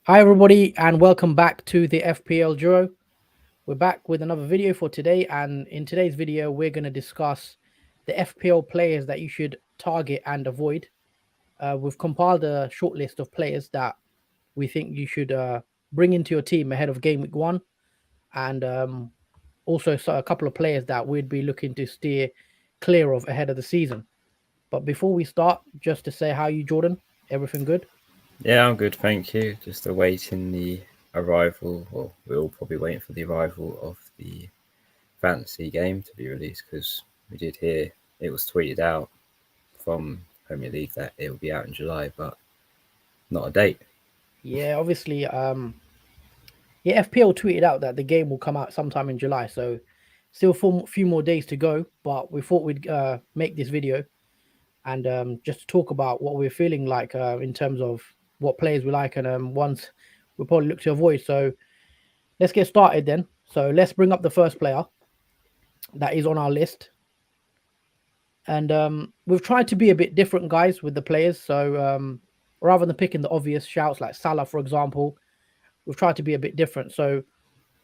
Hi, everybody, and welcome back to the FPL Duo. We're back with another video for today, and in today's video, we're going to discuss the FPL players that you should target and avoid. We've compiled a short list of players that we think you should bring into your team ahead of game week one, and also a couple of players that we'd be looking to steer clear of ahead of the season. But before we start, just to say, how are you, Jordan? Everything good? Yeah, I'm good, thank you. Just awaiting the arrival, or we're all probably waiting for the arrival of the fantasy game to be released because we did hear it was tweeted out from Premier League that it will be out in July, but not a date. Yeah, obviously. Yeah, FPL tweeted out that the game will come out sometime in July, so still a few more days to go. But we thought we'd make this video and just talk about what we're feeling like in terms of what players we like and ones we probably look to avoid. So let's get started then. So let's bring up the first player that is on our list, and we've tried to be a bit different, guys, with the players. So rather than picking the obvious shouts like Salah, for example, we've tried to be a bit different. So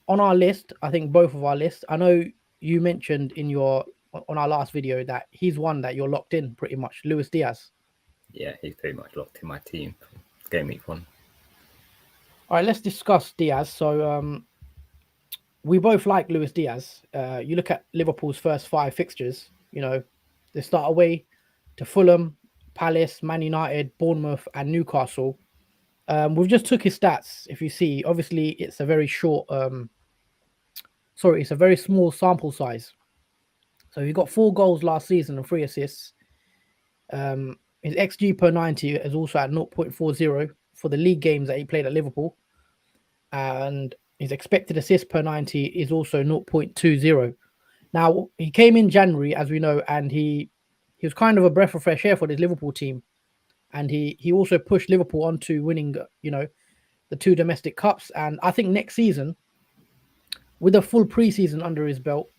on our list, I think both of our lists. I know you mentioned in your on our last video that he's one that you're locked in pretty much, Luis Diaz. Yeah, he's pretty much locked in my team for game week one. All right, let's discuss Diaz. So we both like Luis Diaz. You look at Liverpool's first five fixtures. They start away to Fulham, Palace, Man United, Bournemouth, and Newcastle. We've just took his stats. If you see, obviously it's a very short. Sorry, it's a very small sample size. So he got 4 goals last season and 3 assists. His XG per 90 is also at 0.40 for the league games that he played at Liverpool. And his expected assist per 90 is also 0.20. Now, he came in January, as we know, and he was kind of a breath of fresh air for this Liverpool team. And he also pushed Liverpool on to winning, the 2 domestic cups. And I think next season, with a full preseason under his belt,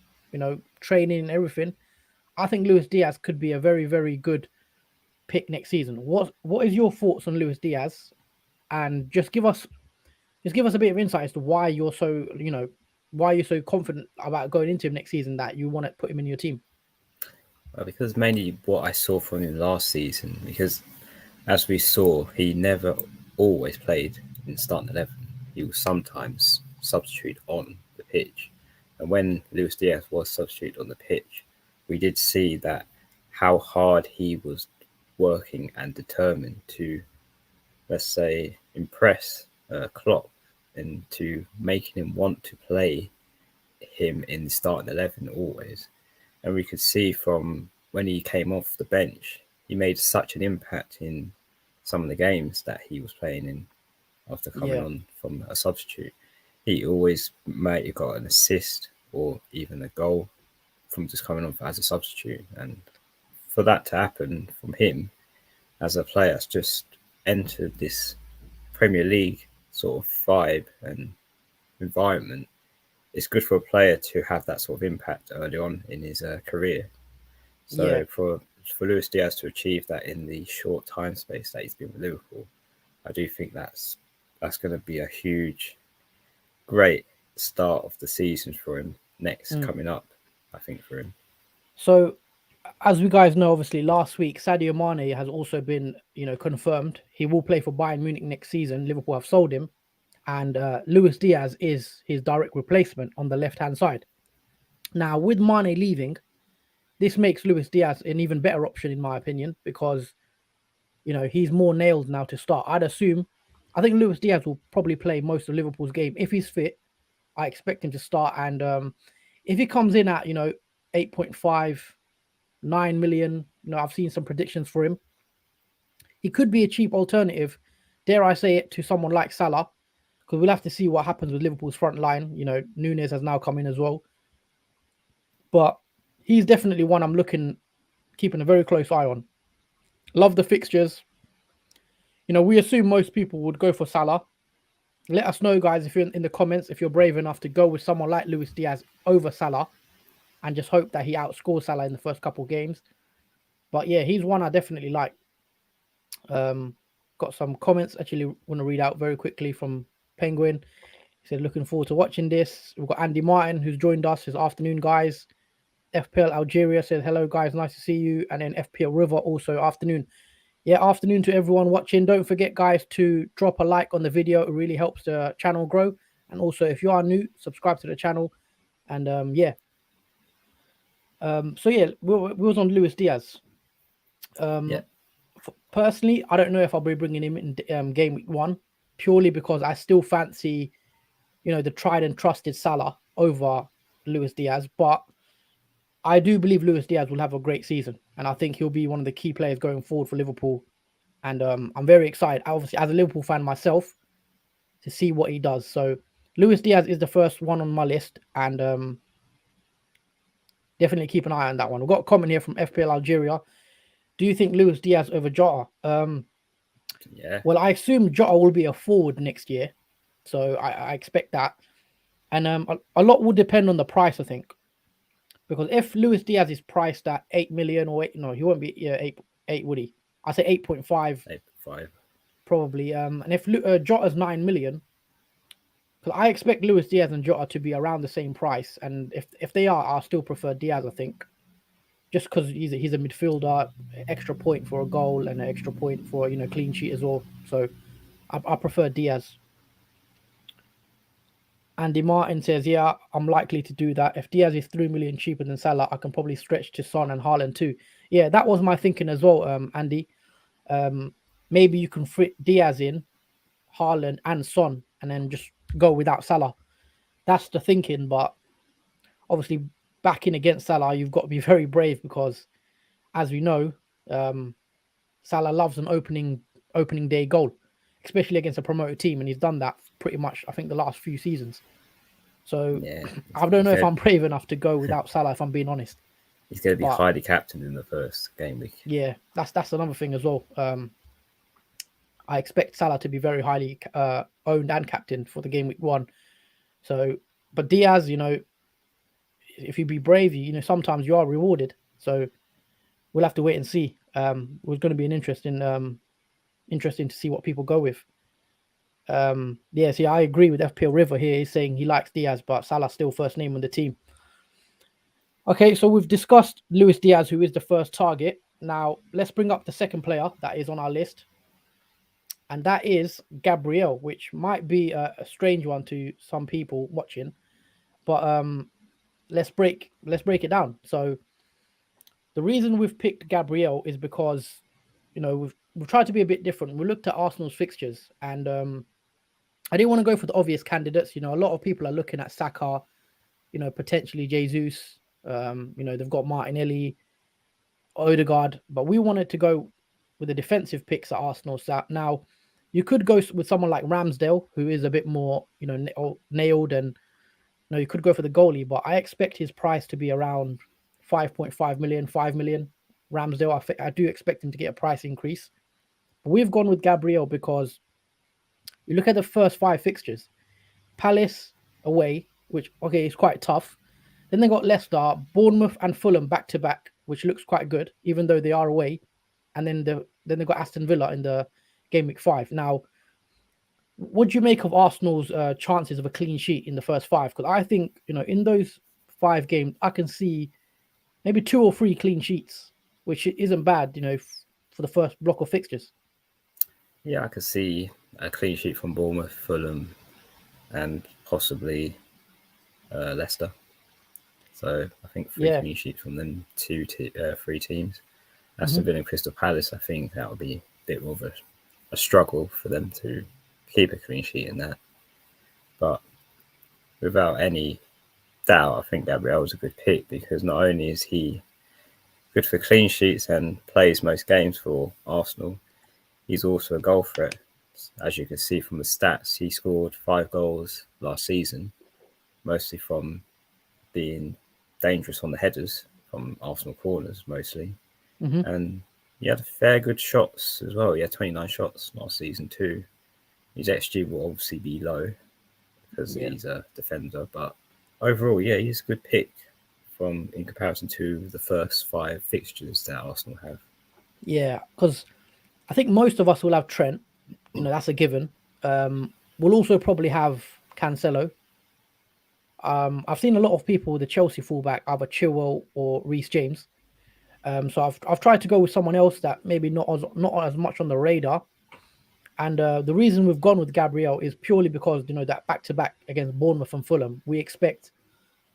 training and everything, I think Luis Diaz could be a very, very good pick next season. What is your thoughts on Luis Diaz? And just give us a bit of insight as to why you're so why you're so confident about going into him next season that you want to put him in your team. Because mainly what I saw from him last season, because as we saw, he never always played in starting 11. He was sometimes substitute on the pitch. And when Luis Diaz was substitute on the pitch, we did see that how hard he was working and determined to, let's say, impress Klopp and to making him want to play him in the starting 11 always. And we could see from when he came off the bench, he made such an impact in some of the games that he was playing in after coming Yeah, on from a substitute. He always might have got an assist or even a goal from just coming on as a substitute. And for that to happen from him as a player that's just entered this Premier League sort of vibe and environment, it's good for a player to have that sort of impact early on in his career. yeah, So for Luis Diaz to achieve that in the short time space that he's been with Liverpool, I do think that's going to be a huge, great start of the season for him next mm. coming up. I think for him. So as we guys know, obviously last week Sadio Mane has also been confirmed he will play for Bayern Munich next season. Liverpool have sold him, and Luis Diaz is his direct replacement on the left hand side. Now with Mane leaving, this makes Luis Diaz an even better option in my opinion because he's more nailed now to start. I think Luis Diaz will probably play most of Liverpool's game if he's fit. I expect him to start, and if he comes in at 8.5, 9 million, I've seen some predictions for him. He could be a cheap alternative, dare I say it, to someone like Salah, because we'll have to see what happens with Liverpool's front line. Nunes has now come in as well, but he's definitely one I'm keeping a very close eye on. Love the fixtures. We assume most people would go for Salah. Let us know, guys, if you're in the comments, if you're brave enough to go with someone like Luis Diaz over Salah and just hope that he outscores Salah in the first couple of games. But yeah, he's one I definitely like. Um, got some comments. Actually, want to read out very quickly from Penguin. He said, looking forward to watching this. We've got Andy Martin, who's joined us. His afternoon, guys. FPL Algeria said, hello, guys. Nice to see you. And then FPL River also, afternoon. Yeah, afternoon to everyone watching. Don't forget, guys, to drop a like on the video. It really helps the channel grow. And also, if you are new, subscribe to the channel. And yeah. So yeah, we was on Luis Diaz. Yeah, Personally, I don't know if I'll be bringing him in game week 1, purely because I still fancy, the tried and trusted Salah over Luis Diaz. But I do believe Luis Diaz will have a great season, and I think he'll be one of the key players going forward for Liverpool. And I'm very excited, obviously, as a Liverpool fan myself, to see what he does. So Luis Diaz is the first one on my list, and definitely keep an eye on that one. We've got a comment here from FPL Algeria. Do you think Luis Diaz over Jota? yeah, Well, I assume Jota will be a forward next year, so I expect that. And a lot will depend on the price, I think, because if Luis Diaz is priced at 8 million or no, he won't be eight, would he? I say 8.5 8.5. probably. And if Jota's 9 million, because I expect Luis Diaz and Jota to be around the same price, and if they are, I'll still prefer Diaz, I think, just because he's a midfielder, extra point for a goal and an extra point for clean sheet as well. So I prefer Diaz. Andy Martin says, yeah, I'm likely to do that. If Diaz is 3 million cheaper than Salah, I can probably stretch to Son and Haaland too. Yeah, that was my thinking as well, Andy. Maybe you can fit Diaz in, Haaland and Son, and then just go without Salah. That's the thinking. But obviously, backing against Salah, you've got to be very brave because, as we know, Salah loves an opening day goal, especially against a promoted team, and he's done that pretty much, I think, the last few seasons. So Yeah, I don't know if I'm brave enough to go without Salah, if I'm being honest. he's going to be But highly captained in the first game week. yeah, that's another thing as well. I expect Salah to be very highly owned and captained for the game week 1. So, but Diaz, if you be brave, sometimes you are rewarded. So we'll have to wait and see. It's going to be an interesting to see what people go with. Yeah, see, I agree with FPL River here. He's saying he likes Diaz, but Salah's still first name on the team. Okay, so we've discussed Luis Diaz, who is the first target. Now, let's bring up the second player that is on our list, and that is Gabriel, which might be a strange one to some people watching, but let's break it down. So, the reason we've picked Gabriel is because we've tried to be a bit different. We looked at Arsenal's fixtures, and I didn't want to go for the obvious candidates. A lot of people are looking at Saka, potentially Jesus. They've got Martinelli, Odegaard, but we wanted to go with the defensive picks at Arsenal. So now you could go with someone like Ramsdale, who is a bit more, nailed, and you could go for the goalie, but I expect his price to be around 5.5 million, 5 million. Ramsdale, I do expect him to get a price increase. But we've gone with Gabriel because you look at the first 5 fixtures. Palace away, which, okay, is quite tough. Then they got Leicester, Bournemouth and Fulham back to back, which looks quite good, then though they are away. And then they got Aston Villa in the game week 5. Now, what do you make of Arsenal's chances of a clean sheet in the first 5? Because I think, in those 5 games, I can see maybe 2 or 3 clean sheets, which isn't bad, for the first block of fixtures. Yeah, I could see a clean sheet from Bournemouth, Fulham, and possibly Leicester. So I think 3 clean sheets from them 3 teams. Aston Villa and Crystal Palace, I think that would be a bit more of a struggle for them to keep a clean sheet in that. But without any doubt, I think Gabriel was a good pick because not only is he good for clean sheets and plays most games for Arsenal, he's also a goal threat. As you can see from the stats, he scored 5 goals last season, mostly from being dangerous on the headers from Arsenal corners mostly. And he had fair good shots as well. He had 29 shots last season too. His XG will obviously be low because he's a defender, but overall, yeah, he's a good pick in comparison to the first 5 fixtures that Arsenal have. Yeah, because I think most of us will have Trent, that's a given. We'll also probably have Cancelo. I've seen a lot of people with the Chelsea fullback, either Chilwell or Reece James. So I've tried to go with someone else that maybe not as much on the radar. And the reason we've gone with Gabriel is purely because that back to back against Bournemouth and Fulham, we expect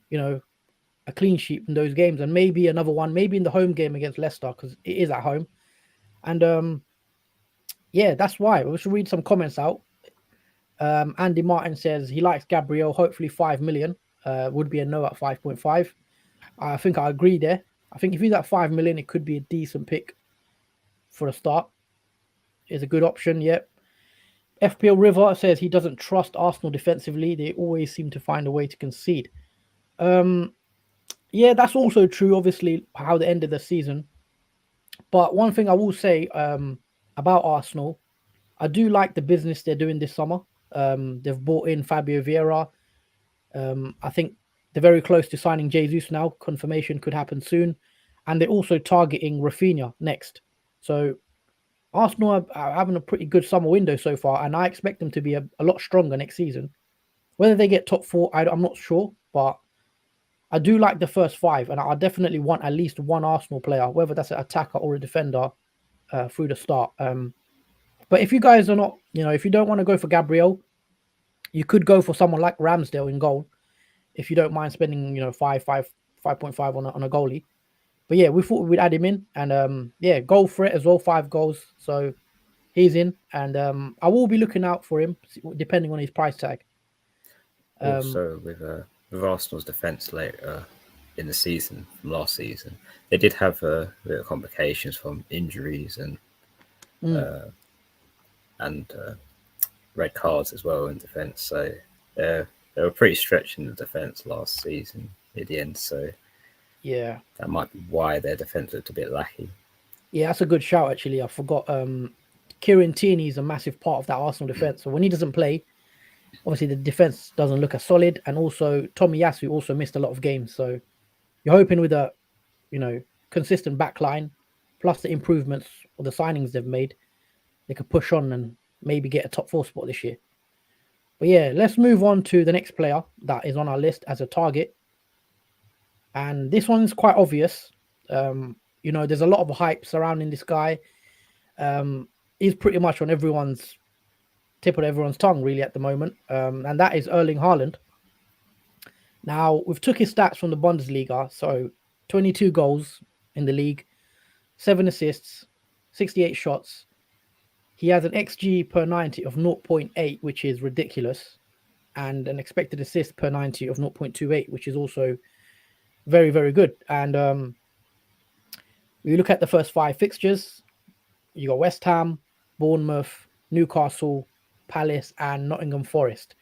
you know a clean sheet in those games, and maybe another one, maybe in the home game against Leicester because it is at home. And yeah, that's why. We should read some comments out. Andy Martin says he likes Gabriel. Hopefully 5 million. Would be a no at 5.5. I think I agree there. I think if he's at 5 million, it could be a decent pick for a start. Is a good option. Yep. FPL River says he doesn't trust Arsenal defensively. They always seem to find a way to concede. Um, yeah, that's also true. Obviously, how they ended the season. But one thing I will say about Arsenal, I do like the business they're doing this summer. They've bought in Fabio Vieira. I think they're very close to signing Jesus now. Confirmation could happen soon. And they're also targeting Rafinha next. So Arsenal are having a pretty good summer window so far, and I expect them to be a lot stronger next season. Whether they get top four, I'm not sure, but I do like the first five, and I definitely want at least one Arsenal player, whether that's an attacker or a defender, through the start. But if you guys are not, if you don't want to go for Gabriel, you could go for someone like Ramsdale in goal, if you don't mind spending, 5.5 on a goalie. But yeah, we thought we'd add him in, and yeah, goal for it as well, 5 goals. So he's in, and I will be looking out for him depending on his price tag. Also, with Arsenal's defence later in the season from last season, they did have a bit of complications from injuries and red cards as well in defence. So they were pretty stretched in the defence last season at the end. So yeah, that might be why their defence looked a bit lacky. Yeah, that's a good shout. Actually, I forgot. Kieran Tierney is a massive part of that Arsenal defense. So when he doesn't play, obviously the defense doesn't look as solid. And also Tommy Yasu also missed a lot of games. So you're hoping with a consistent back line, plus the improvements or the signings they've made, they could push on and maybe get a top four spot this year. But yeah, let's move on to the next player that is on our list as a target. And this one's quite obvious. There's a lot of hype surrounding this guy. He's pretty much on everyone's tip of everyone's tongue, really, at the moment. And that is Erling Haaland. Now, we've took his stats from the Bundesliga. So 22 goals in the league, 7 assists, 68 shots. He has an XG per 90 of 0.8, which is ridiculous. And an expected assist per 90 of 0.28, which is also very, very good. And you look at the first 5 fixtures, you got West Ham, Bournemouth, Newcastle, Palace, and Nottingham Forest.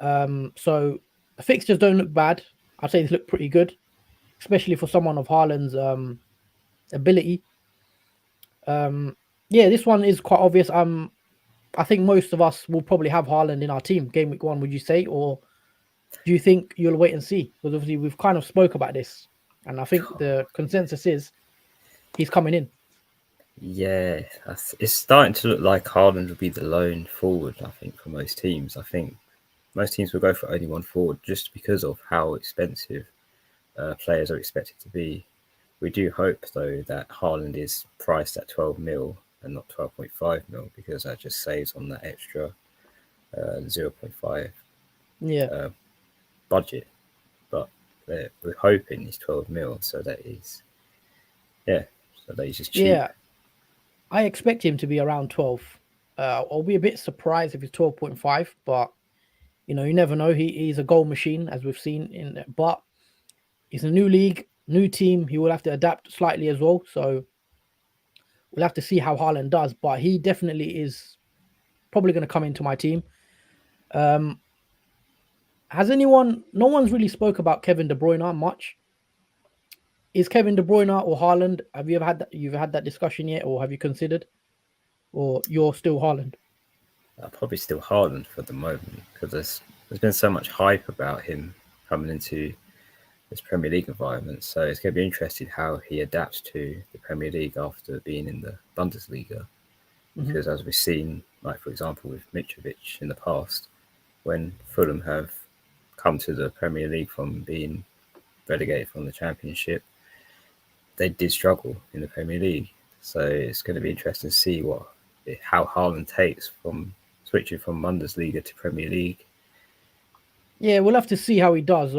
So the fixtures don't look bad. I'd say they look pretty good, especially for someone of Haaland's ability. Yeah, this one is quite obvious. I think most of us will probably have Haaland in our team game week 1, would you say? Or do you think you'll wait and see? Because obviously we've kind of spoke about this, and I think the consensus is he's coming in. Yeah, it's starting to look like Haaland will be the lone forward, I think, for most teams. I think most teams will go for only one forward just because of how expensive players are expected to be. We do hope, though, that Haaland is priced at 12 mil and not 12.5 mil, because that just saves on that extra 0.5 Yeah. budget. But we're hoping he's 12 mil, so that he's just cheap. Yeah, I expect him to be around 12. I'll be a bit surprised if he's 12.5, but you never know. He's a goal machine, as we've seen in. But it's a new league, new team. He will have to adapt slightly as well. So we'll have to see how Haaland does. But he definitely is probably going to come into my team. Has anyone? No one's really spoke about Kevin De Bruyne much. Is Kevin De Bruyne or Haaland? Have you ever had that? You've had that discussion yet, or have you considered? Or you're still Haaland? Probably still Haaland for the moment, because there's been so much hype about him coming into this Premier League environment. So it's going to be interesting how he adapts to the Premier League after being in the Bundesliga. Mhm. because as we've seen, like for example with Mitrovic in the past, when Fulham have come to the Premier League from being relegated from the Championship, they did struggle in the Premier League. So it's going to be interesting to see how Haaland takes from switching from Bundesliga to Premier League. Yeah, we'll have to see how he does.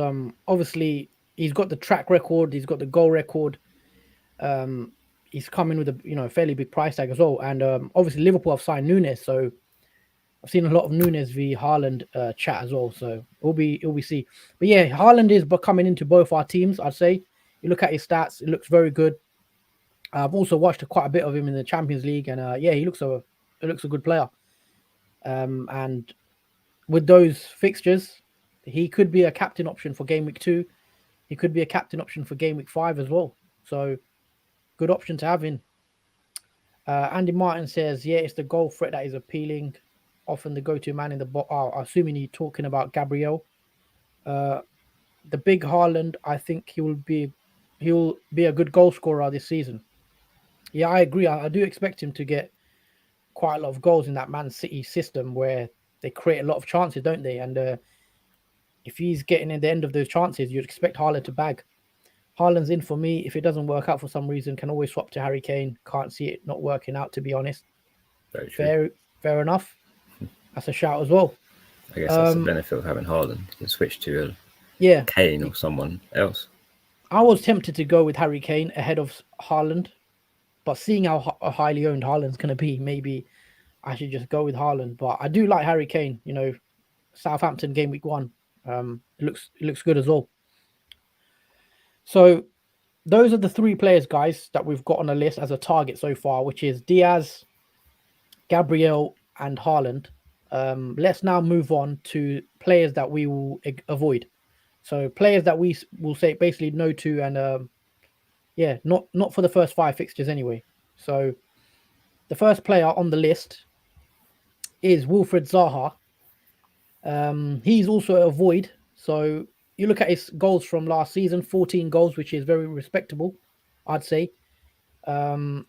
Obviously he's got the track record, he's got the goal record. Um, he's coming with a fairly big price tag as well, and obviously Liverpool have signed Nunes, so I've seen a lot of Nunes v Haaland chat as well. So it'll be see. But yeah, Haaland is coming into both our teams. I'd say you look at his stats, it looks very good. I've also watched quite a bit of him in the Champions League, and yeah, he looks a good player. And with those fixtures, he could be a captain option for game week 2. He could be a captain option for game week 5 as well. So good option to have in. Andy Martin says, yeah, it's the goal threat that is appealing. Often the go-to man in the box. Oh, assuming you're talking about Gabriel. Uh, the big Haaland, I think he'll be a good goal scorer this season. Yeah, I agree. I do expect him to get quite a lot of goals in that Man City system where they create a lot of chances, don't they? And if he's getting in the end of those chances, you'd expect Haaland to bag. Haaland's in for me. If it doesn't work out for some reason, can always swap to Harry Kane. Can't see it not working out, to be honest. Very true. Fair enough. That's a shout as well. I guess that's the benefit of having Haaland. You can switch to a Yeah, Kane or someone else. I was tempted to go with Harry Kane ahead of Haaland, but seeing how highly owned Haaland's going to be, maybe I should just go with Haaland. But I do like Harry Kane. Southampton game week 1. It looks good as well. So those are the 3 players, guys, that we've got on the list as a target so far, which is Diaz, Gabriel, and Haaland. Let's now move on to players that we will avoid. So players that we will say basically no to, and yeah, not for the first 5 fixtures anyway. So the first player on the list is Wilfred Zaha. He's also a void. So you look at his goals from last season, 14 goals, which is very respectable, I'd say. Um,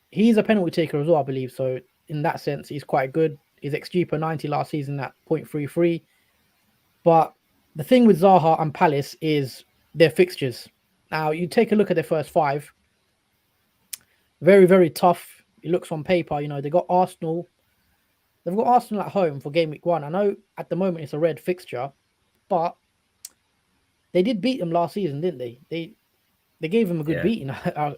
he's a penalty taker as well, I believe. So in that sense, he's quite good. His XG per 90 last season at 0.33. But the thing with Zaha and Palace is their fixtures. Now, you take a look at their first 5. Very, very tough. It looks on paper, they got Arsenal. They've got Arsenal at home for game week 1. I know at the moment it's a red fixture, but they did beat them last season, didn't they? They gave them a good Yeah. beating,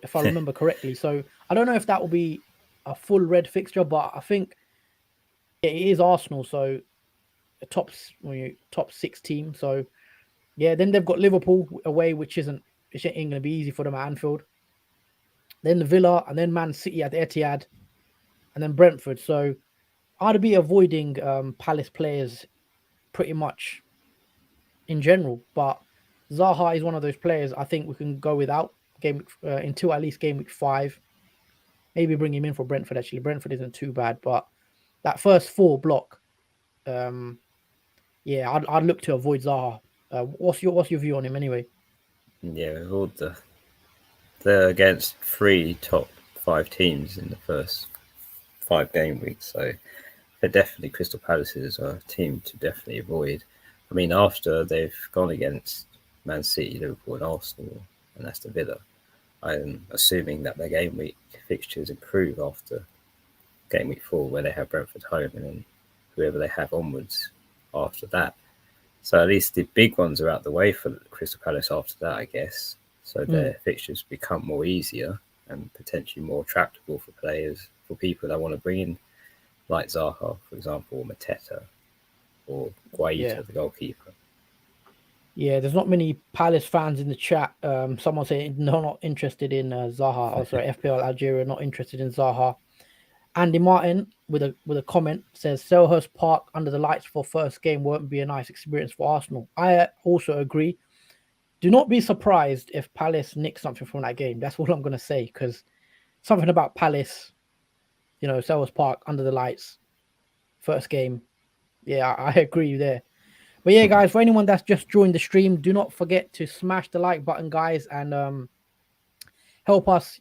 if I remember correctly. So I don't know if that will be a full red fixture, but I think it is Arsenal, so a top 6 team. So yeah, then they've got Liverpool away, which ain't going to be easy for them at Anfield. Then the Villa, and then Man City at the Etihad, and then Brentford. So I'd be avoiding Palace players pretty much in general, but Zaha is one of those players I think we can go without until at least game week 5. Maybe bring him in for Brentford. Actually, Brentford isn't too bad, but that first 4 block, yeah, I'd look to avoid Zaha. What's your view on him anyway? Yeah, with all they're against 3 top 5 teams in the first 5 game weeks, so they're definitely Crystal Palaces are a team to definitely avoid. I mean, after they've gone against Man City, Liverpool, and Arsenal, and Aston Villa, I'm assuming that their game week fixtures improve after game week 4, where they have Brentford home, and then whoever they have onwards after that. So at least the big ones are out the way for Crystal Palace after that, I guess. So their fixtures become more easier and potentially more attractable for players, for people that want to bring in, like Zaha, for example, or Mateta, or Yeah. Guaita, the goalkeeper. Yeah, there's not many Palace fans in the chat. Someone saying no, not interested in Zaha. Oh, sorry, FPL Algeria not interested in Zaha. Andy Martin with a comment says Selhurst Park under the lights for first game won't be a nice experience for Arsenal. I also agree. Do not be surprised if Palace nick something from that game. That's all I'm gonna say, because something about Palace, Selhurst Park under the lights, first game. Yeah, I agree there. But yeah, guys, for anyone that's just joined the stream, do not forget to smash the like button, guys, and help us,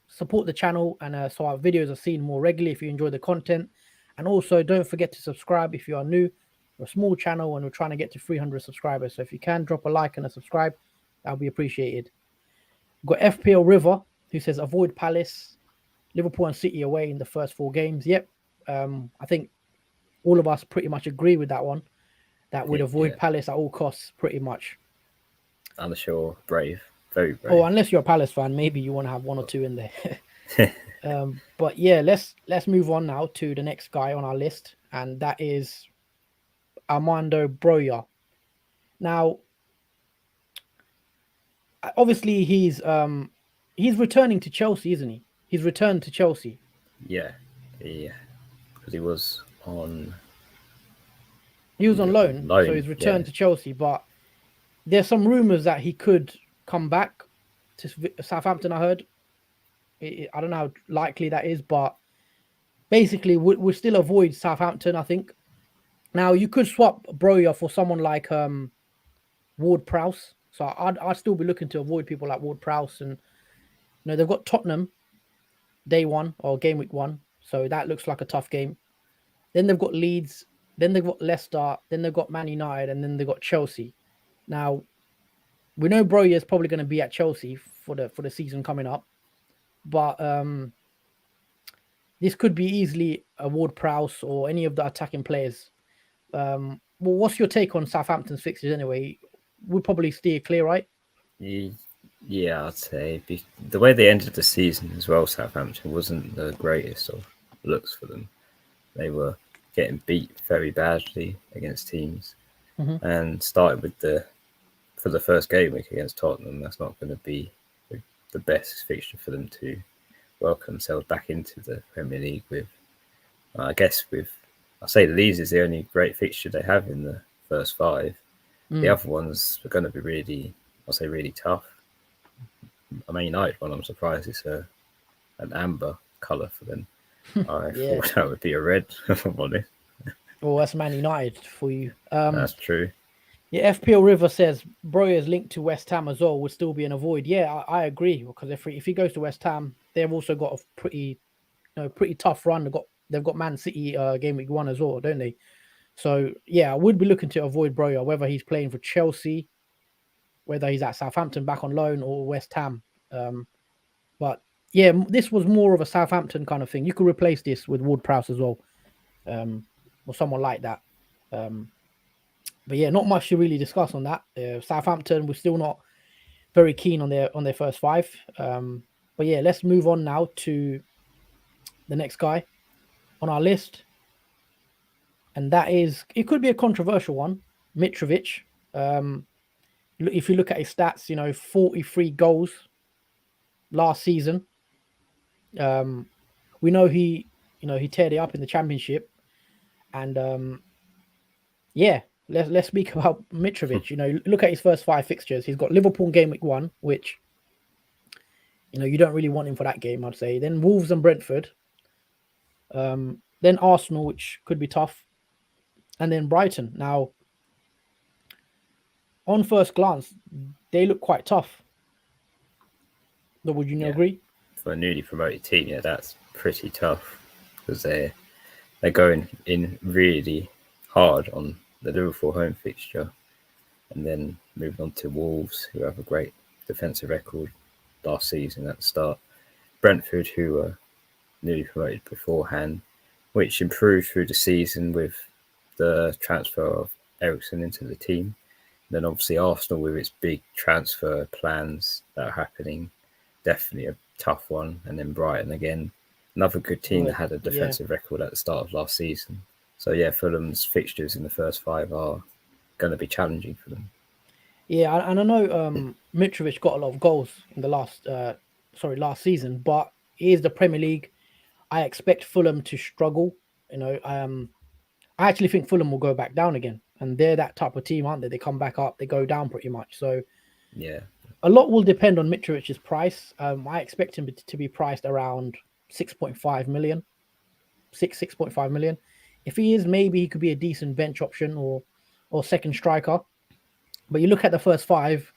support the channel, and so our videos are seen more regularly if you enjoy the content. And also, don't forget to subscribe if you are new. We're a small channel and we're trying to get to 300 subscribers. So if you can drop a like and a subscribe, that'll be appreciated. We've got FPL River, who says avoid Palace, Liverpool and City away in the first 4 games. Yep. I think all of us pretty much agree with that one. That would avoid Yeah. Palace at all costs, pretty much. Unsure, brave, very Oh, brave. unless you're a Palace fan, maybe you want to have one or two in there. But yeah, let's move on now to the next guy on our list, and that is Armando Broja. Now, obviously, he's returning to Chelsea, isn't he? He's returned to Chelsea. Yeah, because he was on He was on loan, so loan. he's Yeah, returned to Chelsea. But there's some rumours that he could come back to Southampton. I heard. I don't know how likely that is, but basically, we'll still avoid Southampton, I think. Now, you could swap Broja for someone like Ward Prowse. So I'd still be looking to avoid people like Ward Prowse. And, they've got Tottenham day one or game week 1. So that looks like a tough game. Then they've got Leeds. Then they've got Leicester. Then they've got Man United. And then they've got Chelsea. Now, we know Broja is probably going to be at Chelsea for the season coming up. But this could be easily a Ward Prowse or any of the attacking players. Well, what's your take on Southampton's fixtures anyway? We'll probably steer clear, right? yeah, I'd say the way they ended the season as well. Southampton wasn't the greatest of looks for them. They were getting beat very badly against teams, and started with for the first game week against Tottenham. That's not going to be the best fixture for them to welcome themselves back into the Premier League with. I guess I say Leeds is the only great fixture they have in the first 5. The other ones are going to be really tough. I mean, United one, I'm surprised it's an amber colour for them. I thought that would be a red, if I'm honest. Well, that's Man United for you. That's true. Yeah, FPL River says Broja's linked to West Ham as well would still be an avoid. Yeah, I agree, because if he goes to West Ham, they've also got a pretty tough run. They've got Man City game week 1 as well, don't they? So yeah, I would be looking to avoid Broja, whether he's playing for Chelsea, whether he's at Southampton back on loan, or West Ham. But yeah, this was more of a Southampton kind of thing. You could replace this with Ward Prowse as well, or someone like that. But yeah, not much to really discuss on that. Southampton, we're still not very keen on their first 5. But yeah, let's move on now to the next guy on our list, and that is, it could be a controversial one, Mitrovic. If you look at his stats, 43 goals last season. We know he teared it up in the Championship, and yeah, let's speak about Mitrovic. Look at his first 5 fixtures. He's got Liverpool in game week 1, which you don't really want him for that game, I'd say. Then Wolves and Brentford. Then Arsenal, which could be tough, and then Brighton. Now, on first glance, they look quite tough. But would you agree? For a newly promoted team, yeah, that's pretty tough, because they're going in really hard on the Liverpool home fixture, and then moving on to Wolves, who have a great defensive record last season at the start. Brentford, who were newly promoted beforehand, which improved through the season with the transfer of Eriksen into the team. Then obviously Arsenal with its big transfer plans that are happening, definitely a tough one. And then Brighton again, another good team that had a defensive record at the start of last season. So yeah, Fulham's fixtures in the first 5 are going to be challenging for them. Yeah, and I know Mitrovic got a lot of goals in the last season, but it is the Premier League. I expect Fulham to struggle. I actually think Fulham will go back down again, and they're that type of team, aren't they? They come back up, they go down pretty much. So yeah, a lot will depend on Mitrovic's price. I expect him to be priced around 6.5 million, 6.5 million. If he is, maybe he could be a decent bench option or second striker. But you look at the first 5,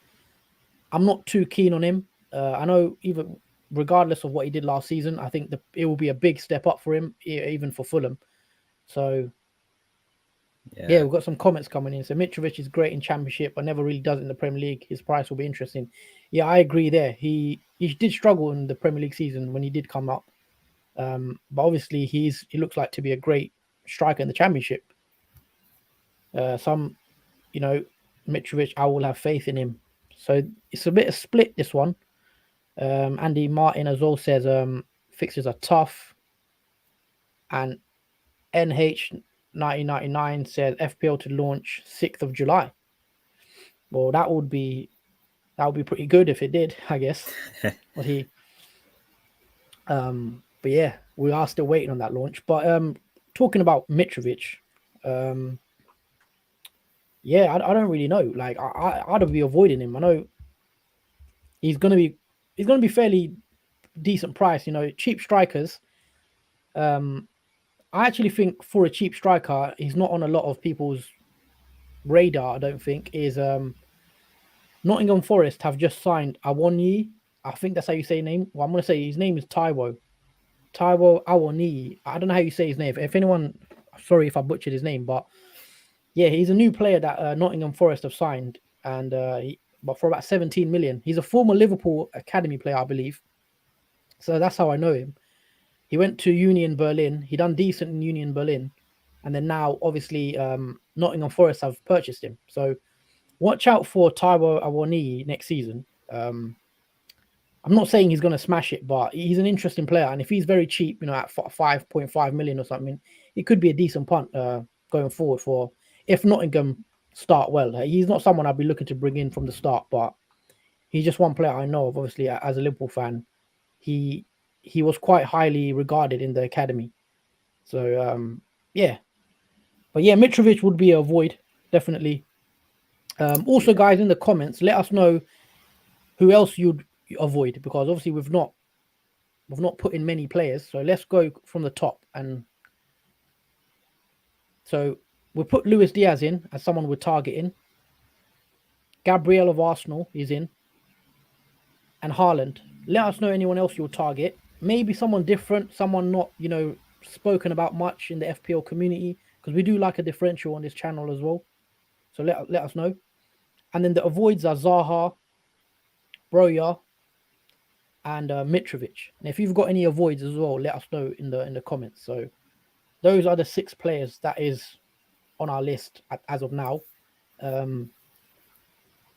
I'm not too keen on him. I know even regardless of what he did last season, I think it will be a big step up for him, even for Fulham. So yeah, Yeah, we've got some comments coming in. So Mitrovic is great in Championship, but never really does it in the Premier League. His price will be interesting. Yeah, I agree there. He did struggle in the Premier League season when he did come up, but obviously he looks like to be a great striker in the Championship. Some Mitrovic, I will have faith in him. So it's a bit of split this one. Andy Martin as well says fixtures are tough, and NH 1999 says FPL to launch 6th of July. Well, that would be pretty good if it did, I guess. But but yeah, we are still waiting on that launch. But talking about Mitrovic, um, yeah, I don't really know. Like I'd be avoiding him. I know he's gonna be he's gonna be fairly decent price. Cheap strikers. Um, I actually think for a cheap striker, he's not on a lot of people's radar. I don't think is Nottingham Forest have just signed Awoniyi. I think that's how you say his name. Well, I'm gonna say his name is Taiwo Awoniyi. I don't know how you say his name. If anyone, sorry if I butchered his name, but yeah, he's a new player that Nottingham Forest have signed, and but for about 17 million. He's a former Liverpool academy player, I believe. So that's how I know him. He went to Union Berlin. He done decent in Union Berlin, and then now obviously Nottingham Forest have purchased him. So watch out for Taiwo Awoniyi next season. I'm not saying he's going to smash it, but he's an interesting player. And if he's very cheap, at 5.5 million or something, it could be a decent punt going forward for if Nottingham start well. He's not someone I'd be looking to bring in from the start, but he's just one player I know of. Obviously, as a Liverpool fan, he he was quite highly regarded in the academy. So yeah, but yeah, Mitrovic would be a avoid definitely. Also, yeah, guys, in the comments, let us know who else you'd avoid because obviously we've not put in many players. So let's go from the top. And so we'll put Luis Diaz in as someone we're targeting. Gabriel of Arsenal is in, and Haaland. Let us know anyone else you'll target. Maybe someone different, someone not spoken about much in the FPL community because we do like a differential on this channel as well. So let us know. And then the avoids are Zaha, Broja, and Mitrovic. And if you've got any avoids as well, let us know in the comments. So those are the 6 players that is on our list as of now. Um,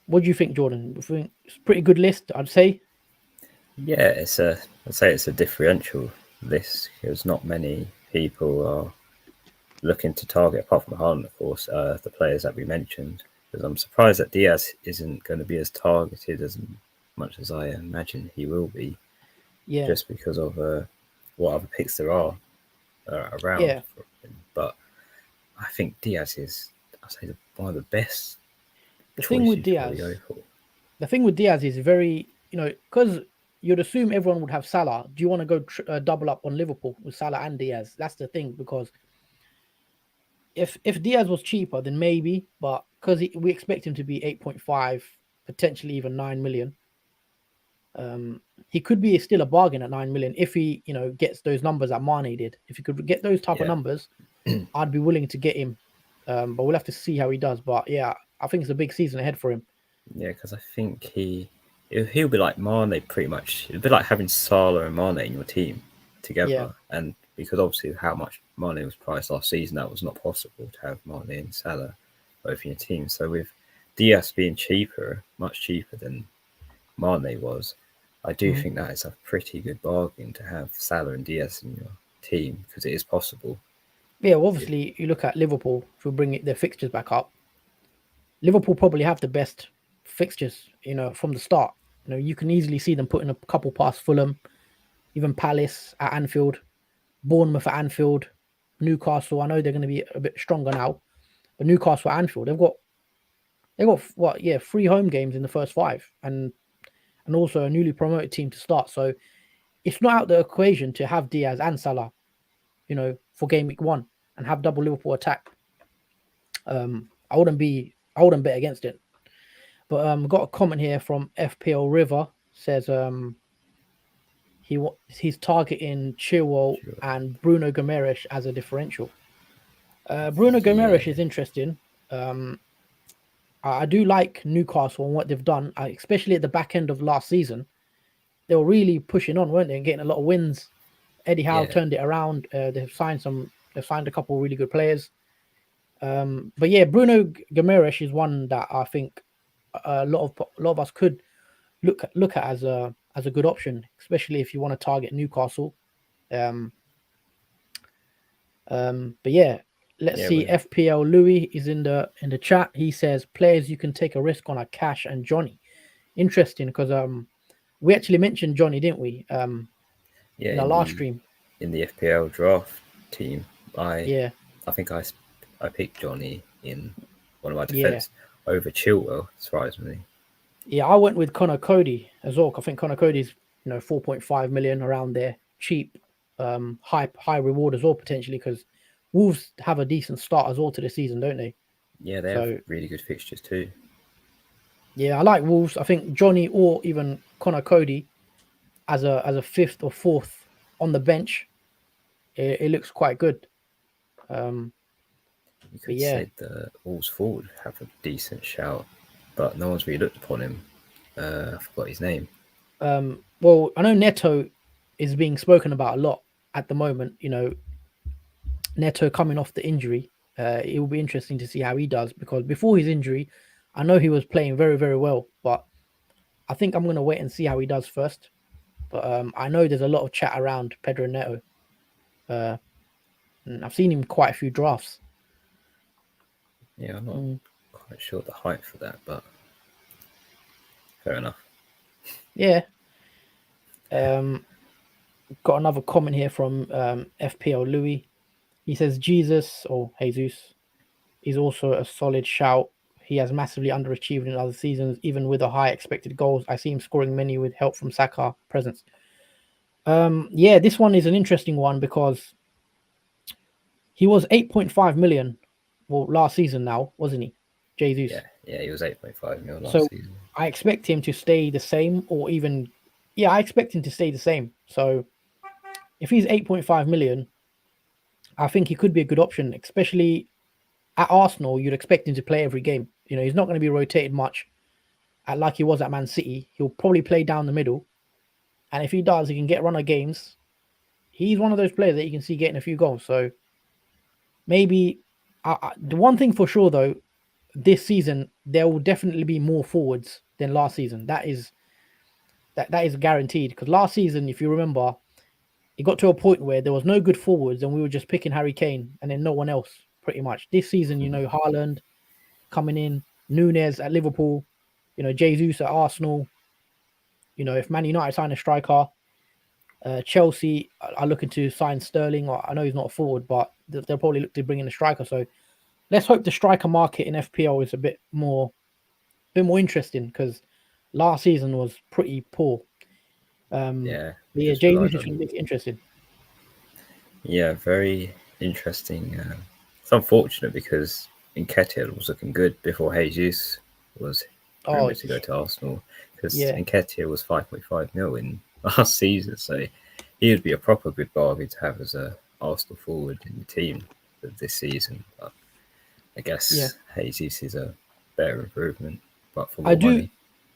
what do you think, Jordan? I think it's a pretty good list, I'd say. yeah. I'd say it's a differential list because not many people are looking to target, apart from Haaland, of course, the players that we mentioned. Because I'm surprised that Diaz isn't going to be as targeted as much as I imagine he will be, Yeah, just because of what other picks there are around yeah. for him. But I think Diaz is, I'd say, one of the best The thing choice with you could probably go Diaz, for. the thing with Diaz is very, because you'd assume everyone would have Salah. Do you want to go double up on Liverpool with Salah and Diaz? That's the thing because if Diaz was cheaper, then maybe, but because we expect him to be 8.5, potentially even 9 million. He could be still a bargain at 9 million if he, gets those numbers that Mane did. If he could get those type of Yeah, numbers, I'd be willing to get him. But we'll have to see how he does. But yeah, I think it's a big season ahead for him. yeah, because I think he'll be like Mane pretty much. It'd be like having Salah and Mane in your team Yeah. together, and because obviously how much Mane was priced last season, that was not possible to have Mane and Salah both in your team. So with Diaz being cheaper, much cheaper than Mane was, I do Mhm. think that is a pretty good bargain to have Salah and Diaz in your team because it is possible. Yeah, well, If, obviously, you look at Liverpool, if we bring their fixtures back up, Liverpool probably have the best fixtures, from the start. You can easily see them putting a couple past Fulham, even Palace at Anfield, Bournemouth at Anfield, Newcastle. I know they're going to be a bit stronger now, but Newcastle at Anfield, they've got what? Yeah, 3 home games in the first 5, and also a newly promoted team to start. So it's not out the equation to have Diaz and Salah, for game week 1 and have double Liverpool attack. I wouldn't bet against it. But got a comment here from FPL River says he's targeting Chilwell Sure. and Bruno Gomes as a differential. Bruno Gomes Yeah, is interesting. Um, I do like Newcastle and what they've done, especially at the back end of last season. They were really pushing on, weren't they, and getting a lot of wins. Eddie Howe yeah, turned it around. They've signed a couple of really good players. But yeah, Bruno Gomes is one that I think a lot of us could look at as a good option, especially if you want to target Newcastle. Um, but yeah, let's yeah. see. With FPL Louis is in the chat. He says players you can take a risk on are Cash and Johnny. Interesting because we actually mentioned Johnny, didn't we? yeah, In our last stream. in the FPL draft team, I Yeah, I think I picked Johnny in one of my yeah, defence over Chilwell, surprisingly. yeah. I went with Connor Cody as well. I think Connor Cody's 4.5 million around there, cheap, high reward as well potentially because Wolves have a decent start as well to the season, don't they? Yeah, they have So really good fixtures too. yeah, I like Wolves. I think Johnny or even Connor Cody as a fifth or fourth on the bench, it looks quite good. Um, You but could yeah, say the Wolves forward have a decent shout, but no one's really looked upon him. I forgot his name. well, I know Neto is being spoken about a lot at the moment. Neto coming off the injury, it will be interesting to see how he does because before his injury, I know he was playing very very well, but I think I'm gonna wait and see how he does first. But I know there's a lot of chat around Pedro Neto. Uh, and I've seen him quite a few drafts. Yeah, I'm not Mm, quite sure the height for that, but fair enough. yeah. Um, got another comment here from FPL Louis. He says Jesus or Jesus is also a solid shout. He has massively underachieved in other seasons, even with a high expected goals. I see him scoring many with help from Saka presence. Yeah, this one is an interesting one because he was 8.5 million, well, last season now, wasn't he? Jesus. Yeah, yeah, he was 8.5 mil last So season. I expect him to stay the same or even, yeah, I expect him to stay the same. So if he's 8.5 million, I think he could be a good option, especially at Arsenal. You'd expect him to play every game. He's not going to be rotated much like he was at Man City. He'll probably play down the middle. And if he does, he can get run of games. He's one of those players that you can see getting a few goals. So maybe the one thing for sure, though, this season, there will definitely be more forwards than last season. That is guaranteed. Because last season, if you remember, it got to a point where there was no good forwards and we were just picking Harry Kane and then no one else pretty much. This season, Haaland coming in, Nunes at Liverpool, Jesus at Arsenal. If Man United sign a striker, Chelsea are looking to sign Sterling. Or I know he's not a forward, but they'll probably look to bring in a striker. So let's hope the striker market in FPL is a bit more interesting because last season was pretty poor. Yeah, we Yeah, just Jesus relied is going on. to make it interesting. Yeah, very interesting. It's unfortunate because Nketiah was looking good before Jesus was Oh, rumored to go to Arsenal because yeah, Nketiah was 5.5 mil in last season, so he would be a proper good bargain to have as a Arsenal forward in the team this season. But I yeah. guess Jesus is a better improvement, but for I more do, money.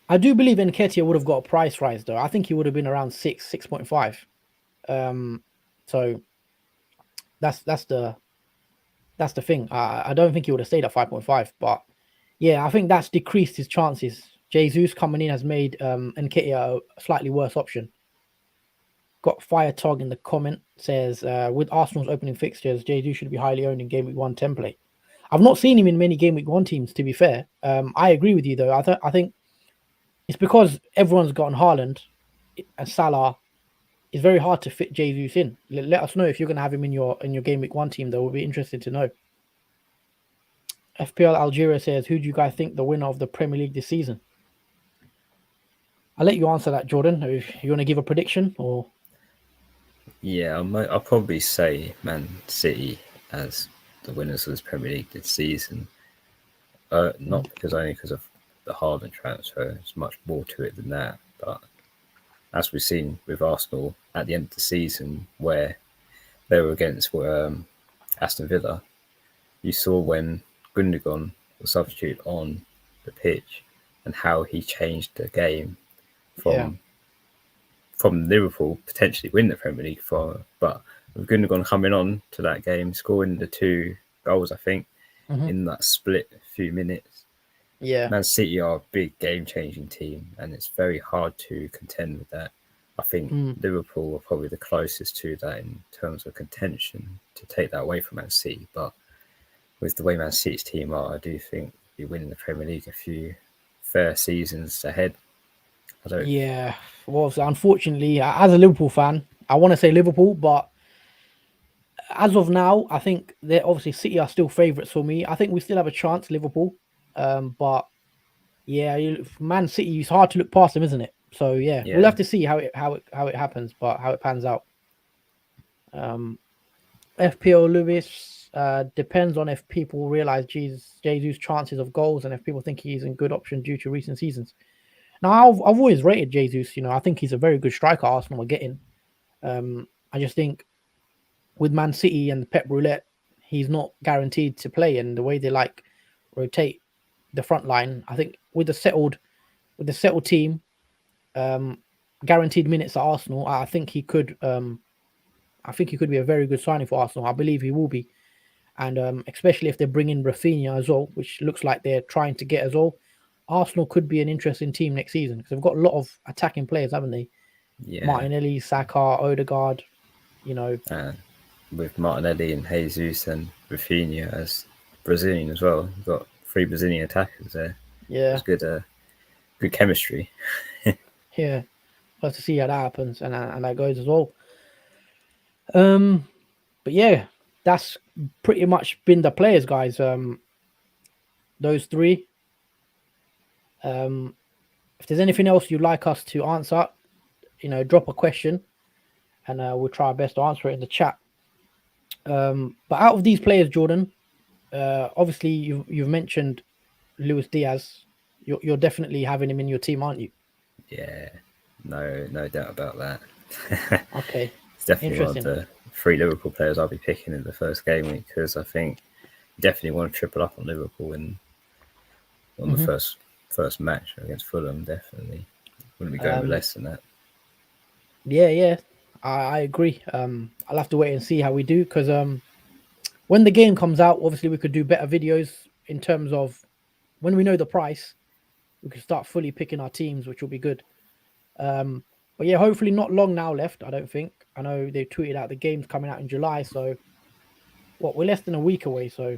I do believe Nketiah would have got a price rise though. I think he would have been around 6.5. Um, so that's the thing. I don't think he would have stayed at 5.5, but yeah, I think that's decreased his chances. Jesus coming in has made Nketiah a slightly worse option. Got Fire Tog in the comment says with Arsenal's opening fixtures, Jesus should be highly owned in Game Week 1 template. I've not seen him in many Game Week 1 teams. To be fair, I agree with you though. I think it's because everyone's gotten Haaland and Salah. It's very hard to fit Jesus in. Let us know if you're going to have him in your Game Week 1 team. Though, we'll be interested to know. FPL Algeria says, who do you guys think the winner of the Premier League this season? I'll let you answer that, Jordan. If you want to give a prediction or Yeah, I'll probably say Man City as the winners of this Premier League this season. Not because only because of the Haaland transfer. There's much more to it than that. But as we've seen with Arsenal at the end of the season, where they were against Aston Villa, you saw when Gundogan was substituted on the pitch and how he changed the game Yeah. from Liverpool potentially win the Premier League but with Gundogan coming on to that game, scoring the 2 goals, I think, in that split few minutes. Yeah. Man City are a big game-changing team, and it's very hard to contend with that. I think Liverpool are probably the closest to that in terms of contention to take that away from Man City. But with the way Man City's team are, I do think we win the Premier League a few fair seasons ahead. I don't. Yeah. Well, so unfortunately, as a Liverpool fan, I want to say Liverpool, but as of now, I think they're obviously City are still favourites for me. I think we still have a chance, Liverpool. But yeah, Man City, it's hard to look past them, isn't it? So yeah, we'll Yeah, have to see how it happens, but how it pans out. Um, FPL Lewis depends on if people realize Jesus' chances of goals and if people think he's a good option due to recent seasons. Now, I've always rated Jesus. I think he's a very good striker. Arsenal are getting. I just think with Man City and Pep Roulette, he's not guaranteed to play, and the way they rotate the front line, I think with the settled team, guaranteed minutes at Arsenal, I think he could. I think he could be a very good signing for Arsenal. I believe he will be, and especially if they bring in Rafinha as well, which looks like they're trying to get as well. Arsenal could be an interesting team next season because they've got a lot of attacking players, haven't they? yeah. Martinelli, Saka, Odegaard. You know, And with Martinelli and Jesus and Rafinha as Brazilian as well, you've got 3 Brazilian attackers there. yeah, It's good chemistry. yeah. We'll have to see how that happens and that goes as well. Um, but yeah, that's pretty much been the players, guys. Those three. If there's anything else you'd like us to answer, drop a question, and we'll try our best to answer it in the chat. But out of these players, Jordan, obviously you've mentioned Luis Diaz. You're definitely having him in your team, aren't you? Yeah, no doubt about that. Okay, It's definitely one of interesting. the 3 Liverpool players I'll be picking in the first game week because I think you definitely want to triple up on Liverpool on the Hmm. first match against Fulham. Definitely wouldn't be going with Um, less than that. yeah, I agree. I'll have to wait and see how we do because when the game comes out, obviously we could do better videos in terms of when we know the price. We could start fully picking our teams, which will be good. Um, but yeah, hopefully not long now left. I don't think. I know they tweeted out the game's coming out in July, so what we're less than a week away, so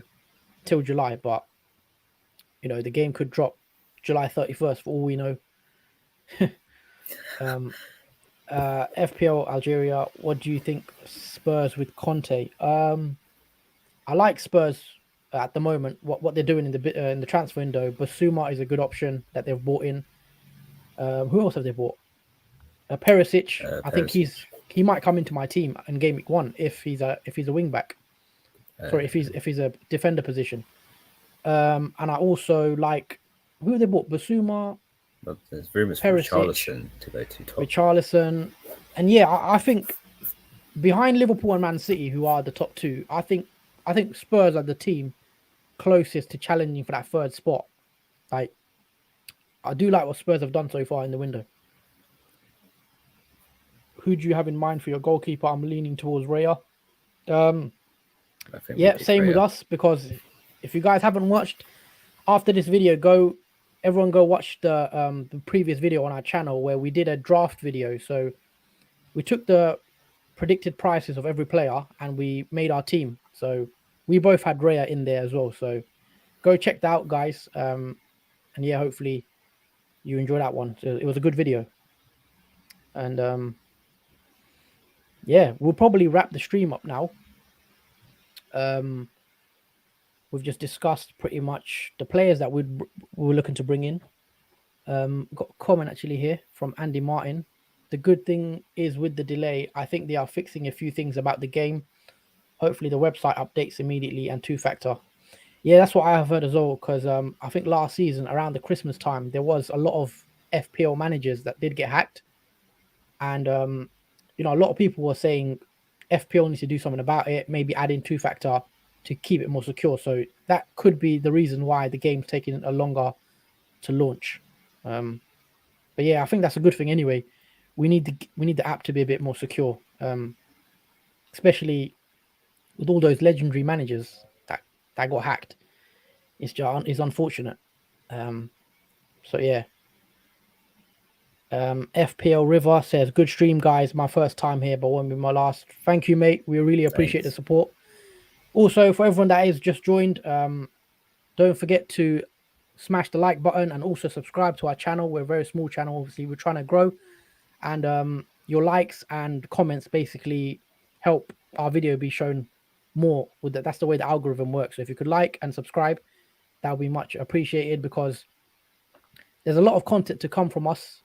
till July. But the game could drop July 31st for all we know. Um, FPL Algeria, what do you think Spurs with Conte? I like Spurs at the moment. What they're doing in the transfer window. Basuma is a good option that they've bought in. Who else have they bought? Perisic. I think Perisic. he might come into my team in game week 1 if he's a wing back. Sorry, if he's a defender position. And I also like who they bought: Basuma, But there's rumours for Perisic, Richarlison to go to top. Richarlison, and yeah, I think behind Liverpool and Man City, who are the top two, I think Spurs are the team closest to challenging for that third spot. Like I do like what Spurs have done so far in the window. Who do you have in mind for your goalkeeper? I'm leaning towards Raya. Um, I think we yeah, pick same with Raya. us because if you guys haven't watched after this video, everyone go watch the previous video on our channel where we did a draft video. So we took the predicted prices of every player and we made our team. So we both had Raya in there as well. So go check that out, guys. And yeah, hopefully you enjoy that one. So it was a good video. And yeah, we'll probably wrap the stream up now. Um, we've just discussed pretty much the players that we were looking to bring in. Got a comment actually here from Andy Martin. The good thing is with the delay, I think they are fixing a few things about the game. Hopefully the website updates immediately and two-factor. Yeah, that's what I have heard as well. Because I think last season around the Christmas time there was a lot of FPL managers that did get hacked. And you know, a lot of people were saying FPL needs to do something about it, maybe add in two-factor to keep it more secure. So that could be the reason why the game's taking a longer to launch. But yeah, I think that's a good thing anyway. We need the app to be a bit more secure, especially with all those legendary managers that got hacked. It's unfortunate. Um, so yeah. FPL River says, "Good stream, guys. My first time here, but won't be my last. Thank you, mate. We really appreciate the Thanks. support. Also, for everyone that is just joined, don't forget to smash the like button and also subscribe to our channel. We're a very small channel. Obviously, we're trying to grow, and your likes and comments basically help our video be shown more. With that, that's the way the algorithm works. So if you could like and subscribe, that would be much appreciated because there's a lot of content to come from us.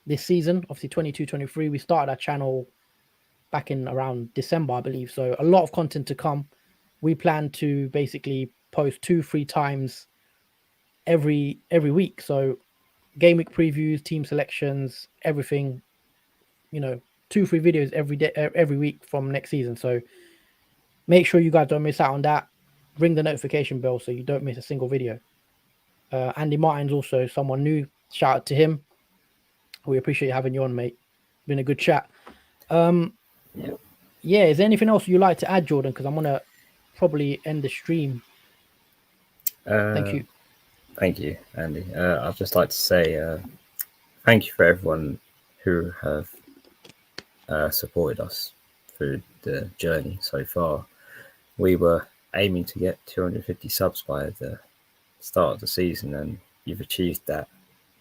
This season, obviously 22-23, we started our channel back in around December, I believe. So a lot of content to come. We plan to basically post 2-3 times every week. So game week previews, team selections, everything, you know, 2-3 videos every day, every week from next season. So make sure you guys don't miss out on that. Ring the notification bell so you don't miss a single video. Andy Martin's also someone new. Shout out to him. We appreciate having you on, mate. Been a good chat. Yeah. Yeah, is there anything else you like to add, Jordan? Because I'm gonna probably end the stream. Thank Uh, you. Thank you, Andy. I'd just like to say thank you for everyone who have supported us through the journey so far. We were aiming to get 250 subs by the start of the season, and you've achieved that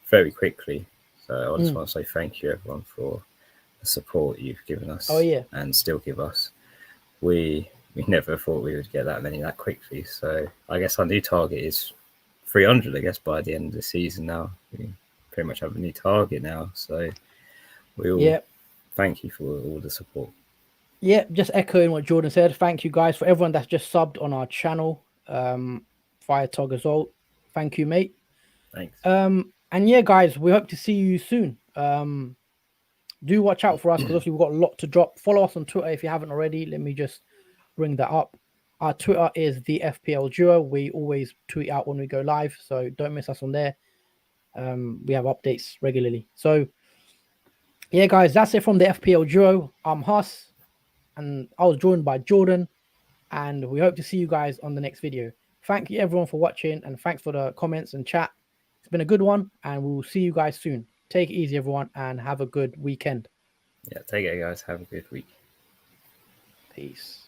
very quickly. So I just want to say thank you, everyone, for the support you've given Oh us yeah, and still give us. We never thought we would get that many that quickly. So I guess our new target is 300. I guess by the end of the season now, we pretty much have a new target now. So we all yeah, thank you for all the support. yeah. Just echoing what Jordan said. Thank you guys for everyone that's just subbed on our channel. Fire Tog as well. Thank you, mate. Thanks. And yeah, guys, we hope to see you soon. Do watch out for us because obviously we've got a lot to drop. Follow us on Twitter if you haven't already. Let me just bring that up. Our Twitter is the FPL Duo. We always tweet out when we go live, so don't miss us on there. We have updates regularly. So yeah, guys, that's it from the FPL Duo. I'm Huss, and I was joined by Jordan, and we hope to see you guys on the next video. Thank you everyone for watching, and thanks for the comments and chat. It's been a good one, and we'll see you guys soon. Take it easy, everyone, and have a good weekend. Yeah, take care, guys. Have a good week. Peace.